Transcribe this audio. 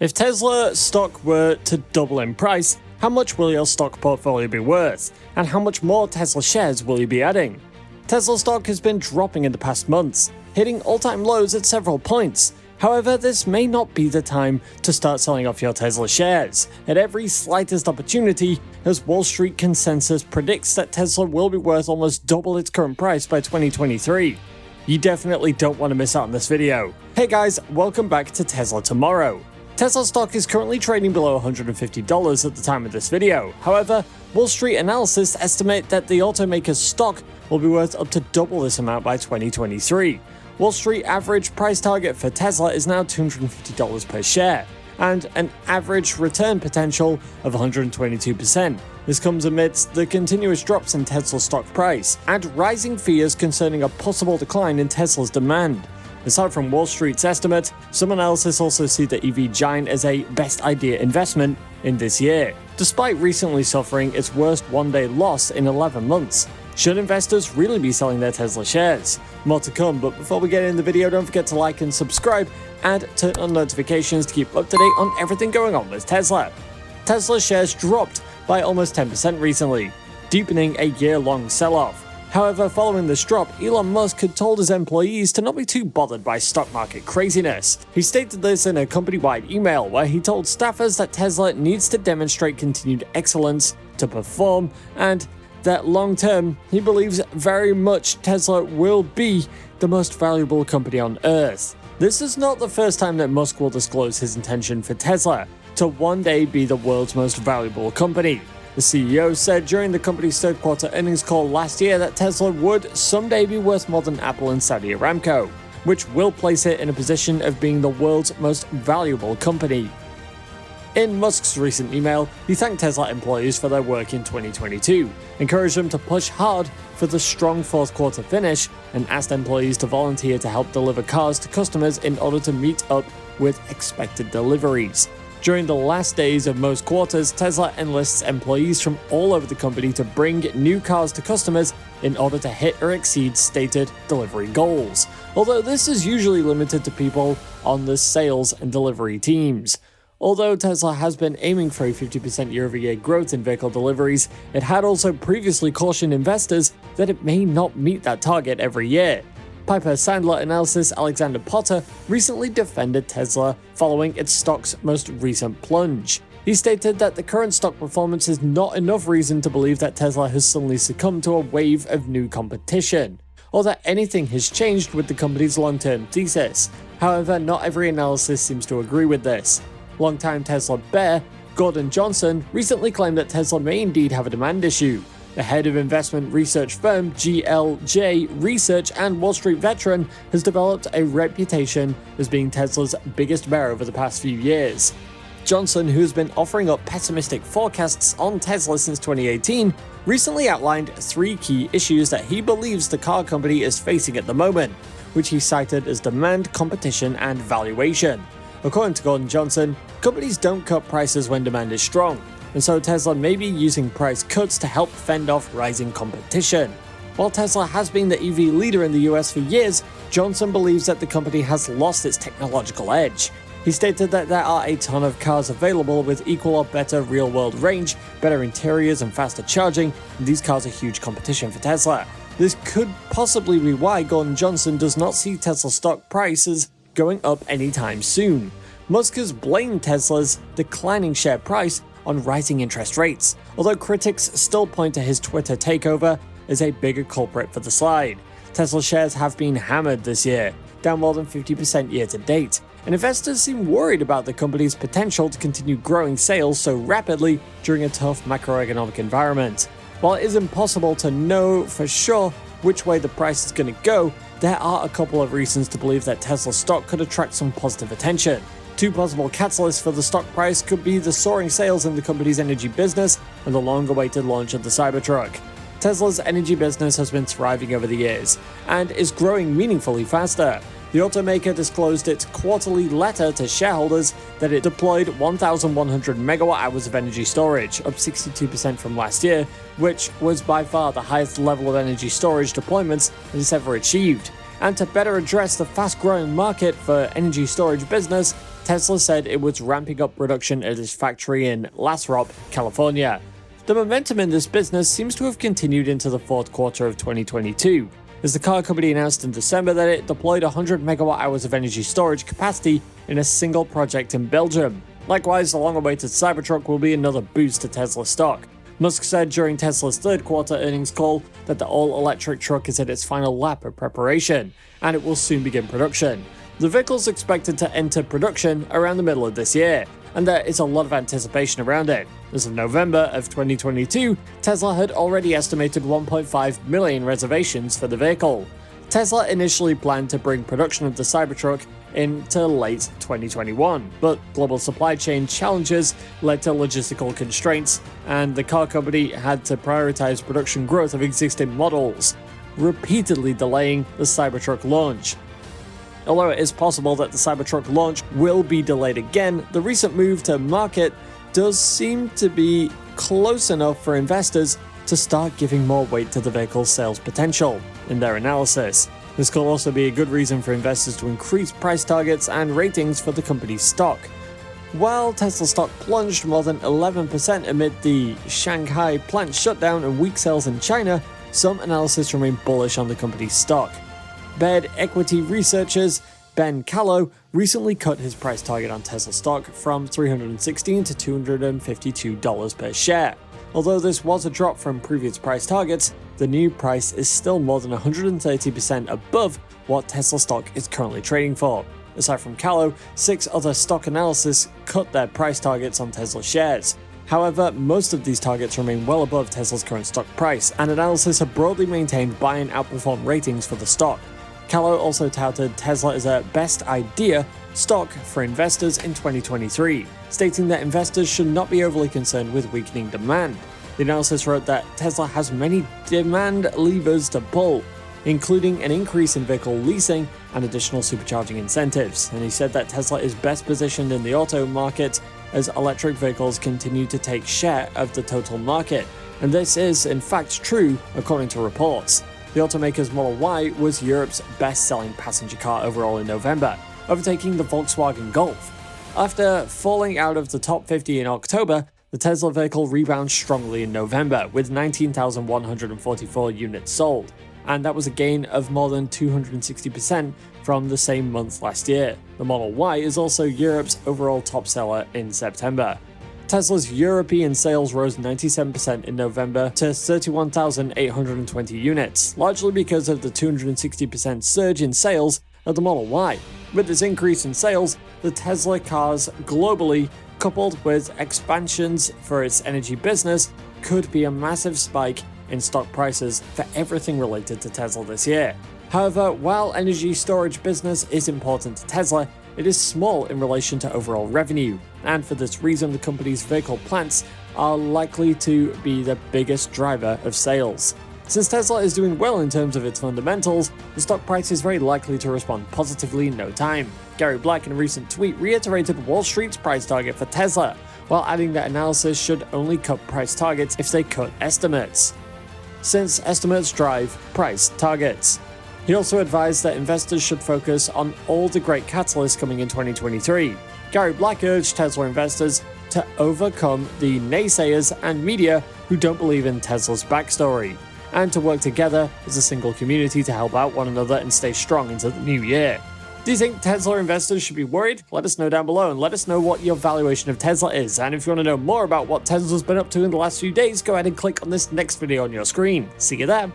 If Tesla stock were to double in price, how much will your stock portfolio be worth? And how much more Tesla shares will you be adding? Tesla stock has been dropping in the past months, hitting all-time lows at several points. However, this may not be the time to start selling off your Tesla shares at every slightest opportunity, as Wall Street consensus predicts that Tesla will be worth almost double its current price by 2023. You definitely don't want to miss out on this video. Hey guys, welcome back to Tesla Tomorrow. Tesla stock is currently trading below $150 at the time of this video. However, Wall Street analysts estimate that the automaker's stock will be worth up to double this amount by 2023. Wall Street average price target for Tesla is now $250 per share, and an average return potential of 122%. This comes amidst the continuous drops in Tesla's stock price and rising fears concerning a possible decline in Tesla's demand. Aside from Wall Street's estimate, some analysts also see the EV giant as a best idea investment in this year, despite recently suffering its worst one-day loss in 11 months. Should investors really be selling their Tesla shares? More to come, but before we get in the video, don't forget to like and subscribe and turn on notifications to keep up to date on everything going on with Tesla. Tesla shares dropped by almost 10% recently, deepening a year-long sell-off. However, following this drop, Elon Musk had told his employees to not be too bothered by stock market craziness. He stated this in a company-wide email where he told staffers that Tesla needs to demonstrate continued excellence to perform, and that long-term, he believes very much Tesla will be the most valuable company on Earth. This is not the first time that Musk will disclose his intention for Tesla to one day be the world's most valuable company. The CEO said during the company's third quarter earnings call last year that Tesla would someday be worth more than Apple and Saudi Aramco, which will place it in a position of being the world's most valuable company. In Musk's recent email, he thanked Tesla employees for their work in 2022, encouraged them to push hard for the strong fourth quarter finish, and asked employees to volunteer to help deliver cars to customers in order to meet up with expected deliveries. During the last days of most quarters, Tesla enlists employees from all over the company to bring new cars to customers in order to hit or exceed stated delivery goals, although this is usually limited to people on the sales and delivery teams. Although Tesla has been aiming for a 50% year-over-year growth in vehicle deliveries, it had also previously cautioned investors that it may not meet that target every year. Piper Sandler analyst Alexander Potter recently defended Tesla following its stock's most recent plunge. He stated that the current stock performance is not enough reason to believe that Tesla has suddenly succumbed to a wave of new competition, or that anything has changed with the company's long-term thesis. However, not every analysis seems to agree with this. Longtime Tesla bear Gordon Johnson recently claimed that Tesla may indeed have a demand issue. The head of investment research firm GLJ Research and Wall Street veteran has developed a reputation as being Tesla's biggest bear over the past few years. Johnson, who has been offering up pessimistic forecasts on Tesla since 2018, recently outlined 3 key issues that he believes the car company is facing at the moment, which he cited as demand, competition, and valuation. According to Gordon Johnson, companies don't cut prices when demand is strong, and so Tesla may be using price cuts to help fend off rising competition. While Tesla has been the EV leader in the US for years, Johnson believes that the company has lost its technological edge. He stated that there are a ton of cars available with equal or better real-world range, better interiors, and faster charging, and these cars are huge competition for Tesla. This could possibly be why Gordon Johnson does not see Tesla stock prices going up anytime soon. Musk has blamed Tesla's declining share price on rising interest rates, although critics still point to his Twitter takeover as a bigger culprit for the slide. Tesla shares have been hammered this year, down more than 50% year to date, and investors seem worried about the company's potential to continue growing sales so rapidly during a tough macroeconomic environment. While it is impossible to know for sure which way the price is going to go, there are a couple of reasons to believe that Tesla stock could attract some positive attention. 2 possible catalysts for the stock price could be the soaring sales in the company's energy business and the long-awaited launch of the Cybertruck. Tesla's energy business has been thriving over the years and is growing meaningfully faster. The automaker disclosed its quarterly letter to shareholders that it deployed 1,100 megawatt-hours of energy storage, up 62% from last year, which was by far the highest level of energy storage deployments it has ever achieved. And to better address the fast-growing market for energy storage business, Tesla said it was ramping up production at its factory in Lathrop, California. The momentum in this business seems to have continued into the fourth quarter of 2022, as the car company announced in December that it deployed 100 megawatt-hours of energy storage capacity in a single project in Belgium. Likewise, the long-awaited Cybertruck will be another boost to Tesla stock. Musk said during Tesla's third quarter earnings call that the all-electric truck is at its final lap of preparation, and it will soon begin production. The vehicle is expected to enter production around the middle of this year, and there is a lot of anticipation around it. As of November of 2022, Tesla had already estimated 1.5 million reservations for the vehicle. Tesla initially planned to bring production of the Cybertruck into late 2021, but global supply chain challenges led to logistical constraints, and the car company had to prioritize production growth of existing models, repeatedly delaying the Cybertruck launch. Although it is possible that the Cybertruck launch will be delayed again, the recent move to market does seem to be close enough for investors to start giving more weight to the vehicle's sales potential in their analysis. This could also be a good reason for investors to increase price targets and ratings for the company's stock. While Tesla stock plunged more than 11% amid the Shanghai plant shutdown and weak sales in China, some analysts remain bullish on the company's stock. Baird equity researchers Ben Callow recently cut his price target on Tesla stock from $316 to $252 per share. Although this was a drop from previous price targets, the new price is still more than 130% above what Tesla stock is currently trading for. Aside from Callow, 6 other stock analysts cut their price targets on Tesla shares. However, most of these targets remain well above Tesla's current stock price, and analysts have broadly maintained buy and outperform ratings for the stock. Callow also touted Tesla as a best idea stock for investors in 2023, stating that investors should not be overly concerned with weakening demand. The analysis wrote that Tesla has many demand levers to pull, including an increase in vehicle leasing and additional supercharging incentives, and he said that Tesla is best positioned in the auto market as electric vehicles continue to take share of the total market, and this is in fact true according to reports. The automaker's Model Y was Europe's best-selling passenger car overall in November, overtaking the Volkswagen Golf. After falling out of the top 50 in October, the Tesla vehicle rebounds strongly in November with 19,144 units sold, and that was a gain of more than 260% from the same month last year. The Model Y is also Europe's overall top seller in September. Tesla's European sales rose 97% in November to 31,820 units, largely because of the 260% surge in sales of the Model Y. With this increase in sales, the Tesla cars globally, coupled with expansions for its energy business, could be a massive spike in stock prices for everything related to Tesla this year. However, while energy storage business is important to Tesla, it is small in relation to overall revenue, and for this reason the company's vehicle plants are likely to be the biggest driver of sales. Since Tesla is doing well in terms of its fundamentals, the stock price is very likely to respond positively in no time. Gary Black in a recent tweet reiterated Wall Street's price target for Tesla, while adding that analysis should only cut price targets if they cut estimates, since estimates drive price targets. He also advised that investors should focus on all the great catalysts coming in 2023. Gary Black urged Tesla investors to overcome the naysayers and media who don't believe in Tesla's backstory, and to work together as a single community to help out one another and stay strong into the new year. Do you think Tesla investors should be worried? Let us know down below, and let us know what your valuation of Tesla is. And if you want to know more about what Tesla's been up to in the last few days, go ahead and click on this next video on your screen. See you there.